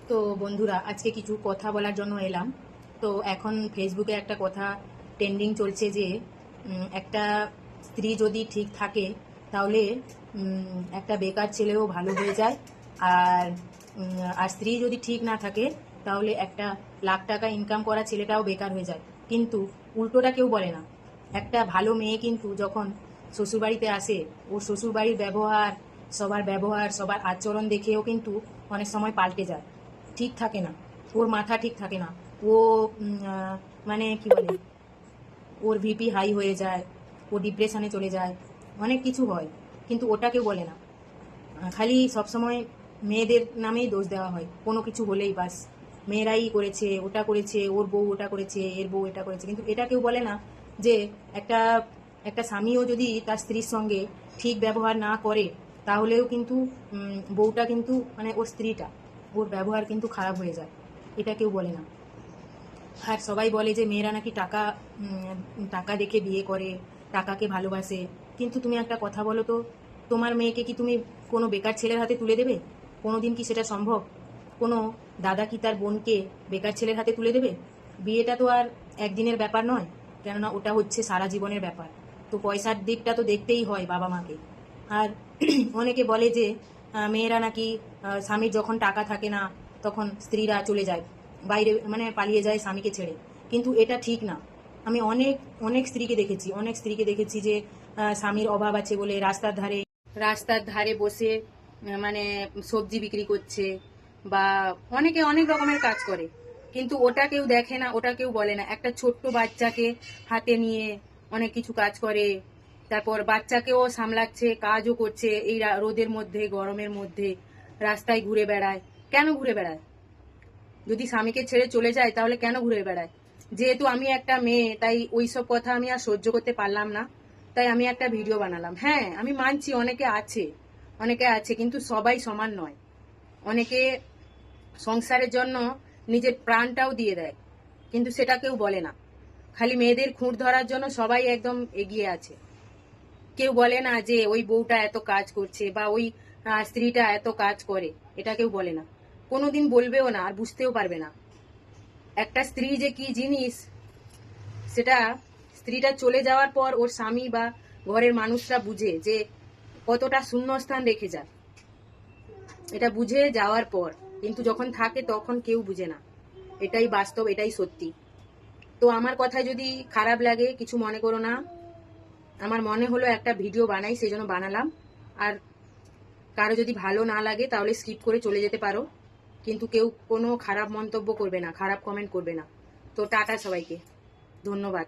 তো বন্ধুরা, আজকে কিছু কথা বলার জন্য এলাম। তো এখন ফেসবুকে একটা কথা ট্রেন্ডিং চলছে যে একটা স্ত্রী যদি ঠিক থাকে তাহলে একটা বেকার ছেলেও ভালো হয়ে যায়। আর আর স্ত্রী যদি ঠিক না থাকে তাহলে একটা লাখ টাকা ইনকাম করা ছেলেটাও বেকার হয়ে যায়। কিন্তু উল্টোটা কেউ বলে না। একটা ভালো মেয়ে কিন্তু যখন শ্বশুরবাড়িতে আসে, ওর শ্বশুরবাড়ির ব্যবহার সবার আচরণ দেখেও কিন্তু অনেক সময় পাল্টে যায়, ঠিক থাকে না, ওর মাথা ঠিক থাকে না। ও মানে কি বলে, ওর ভিপি হাই হয়ে যায়, ও ডিপ্রেশনে চলে যায়, অনেক কিছু হয়। কিন্তু ওটা কেউ বলে না। খালি সবসময় মেয়েদের নামেই দোষ দেওয়া হয় কোনো কিছু হলেই। বাস মেয়েরাই করেছে, ওটা করেছে, ওর বউ ওটা করেছে, এর বউ এটা করেছে। কিন্তু এটা কেউ বলে না যে একটা একটা স্বামীও যদি তার স্ত্রীর সঙ্গে ঠিক ব্যবহার না করে তাহলেও কিন্তু বউটা কিন্তু মানে ওর স্ত্রীটা, ওর ব্যবহার কিন্তু খারাপ হয়ে যায়। এটা কেউ বলে না। আর সবাই বলে যে মেয়েরা নাকি টাকা দেখে বিয়ে করে, টাকাকে ভালোবাসে। কিন্তু তুমি একটা কথা বলো তো, তোমার মেয়েকে কি তুমি কোনো বেকার ছেলের হাতে তুলে দেবে? কোনো দিন কি সেটা সম্ভব? কোনো দাদা কি তার বোনকে বেকার ছেলের হাতে তুলে দেবে? বিয়েটা তো আর একদিনের ব্যাপার নয়, কেননা ওটা হচ্ছে সারা জীবনের ব্যাপার। তো পয়সার দিকটা তো দেখতেই হয় বাবা মাকে। আর অনেকে বলে যে মেয়েরা নাকি স্বামীর যখন টাকা থাকে না তখন স্ত্রীরা চলে যায় বাইরে, মানে পালিয়ে যায় স্বামীকে ছেড়ে। কিন্তু এটা ঠিক না। আমি অনেক অনেক স্ত্রীকে দেখেছি যে স্বামীর অভাব আছে বলে রাস্তার ধারে বসে মানে সবজি বিক্রি করছে, বা অনেকে অনেক রকমের কাজ করে। কিন্তু ওটা কেউ দেখে না, ওটা কেউ বলে না। একটা ছোট্ট বাচ্চাকে হাতে নিয়ে অনেক কিছু কাজ করে, তারপর বাচ্চাকেও সামলাচ্ছে, কাজও করছে, এই রোদের মধ্যে গরমের মধ্যে রাস্তায় ঘুরে বেড়ায়। কেন ঘুরে বেড়ায়? যদি স্বামীকে ছেড়ে চলে যায় তাহলে কেন ঘুরে বেড়ায়? যেহেতু আমি একটা মেয়ে, তাই ওইসব কথা আমি আর সহ্য করতে পারলাম না, তাই আমি একটা ভিডিও বানালাম। হ্যাঁ, আমি মানছি অনেকে আছে কিন্তু সবাই সমান নয়। অনেকে সংসারের জন্য নিজের প্রাণটাও দিয়ে দেয়, কিন্তু সেটা কেউ বলে না। খালি মেয়েদের খুঁট ধরার জন্য সবাই একদম এগিয়ে আছে। কেউ বলে না যে ওই বউটা এত কাজ করছে বা ওই স্ত্রীটা এত কাজ করে। এটা কেউ বলে না, কোনোদিন বলবেও না, আর বুঝতেও পারবে না একটা স্ত্রী যে কি জিনিস। সেটা স্ত্রীটা চলে যাওয়ার পর ওর স্বামী বা ঘরের মানুষরা বুঝে যে কতটা শূন্যস্থান রেখে যায়, এটা বুঝে যাওয়ার পর। কিন্তু যখন থাকে তখন কেউ বুঝে না। এটাই বাস্তব, এটাই সত্যি। তো আমার কথায় যদি খারাপ লাগে কিছু মনে করো না। আমার মনে হলো একটা ভিডিও বানাই, সেই জন্য বানালাম। আর কারো যদি ভালো না লাগে তাহলে স্কিপ করে চলে যেতে পারো, কিন্তু কেউ কোনো খারাপ মন্তব্য করবে না, খারাপ কমেন্ট করবে না। তো টাটা সবাইকে, ধন্যবাদ।